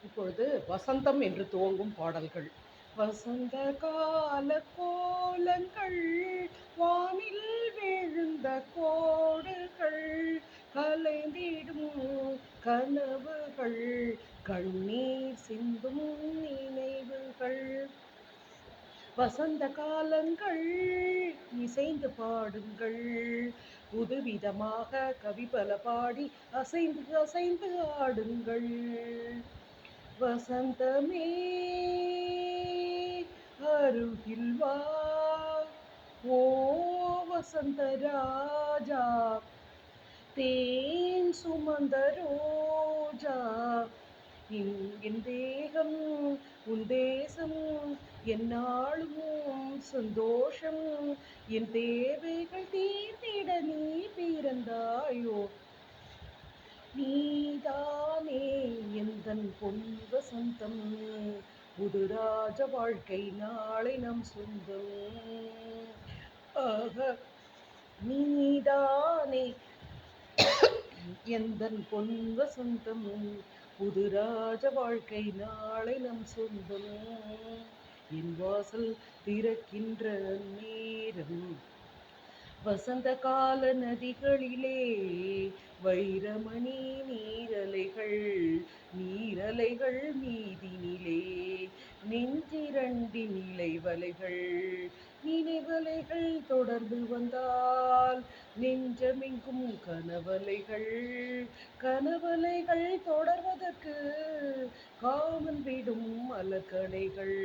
இப்பொழுது வசந்தம் என்று துவங்கும் பாடல்கள். வசந்த கால கோலங்கள், வானில் விழுந்த கோடுகள், கலைந்திடும் கனவுகள், கண்ணீர் சிந்தும் நினைவுகள். வசந்த காலங்கள் இசைந்து பாடுங்கள், புதுவிதமாக கவிபல பாடி அசைந்து அசைந்து ஆடுங்கள். வசந்தமே அருகில் வா, ஓ வசந்த ராஜா, தேன் சுமந்த ரோஜா, என் தேகம் உன் தேசம், என்னாலும் சந்தோஷம், என் தேவைகள் தீர்த்திட நீ பிறந்தாயோ, நீதானே எந்தன் பொன் வசந்தம், புது ராஜ வாழ்க்கை நாளை நம் சொந்தம். ஆக நீதானே எந்தன் பொன் வசந்தம், புது ராஜ வாழ்க்கை நாளை நம் சொந்தம். என் வாசல் திறக்கின்ற நேரம், வசந்த கால நதிகளிலே வைரமணி நீரலைகள், நீரலைகள் மீதினிலே நெஞ்சிரண்டி நிலைவலைகள், நினைவலைகள் தொடர்ந்து வந்தால் நெஞ்சமெங்கும் கனவலைகள், கனவலைகள் தொடர்வதற்கு காமன் விடும் மலக்கணைகள்.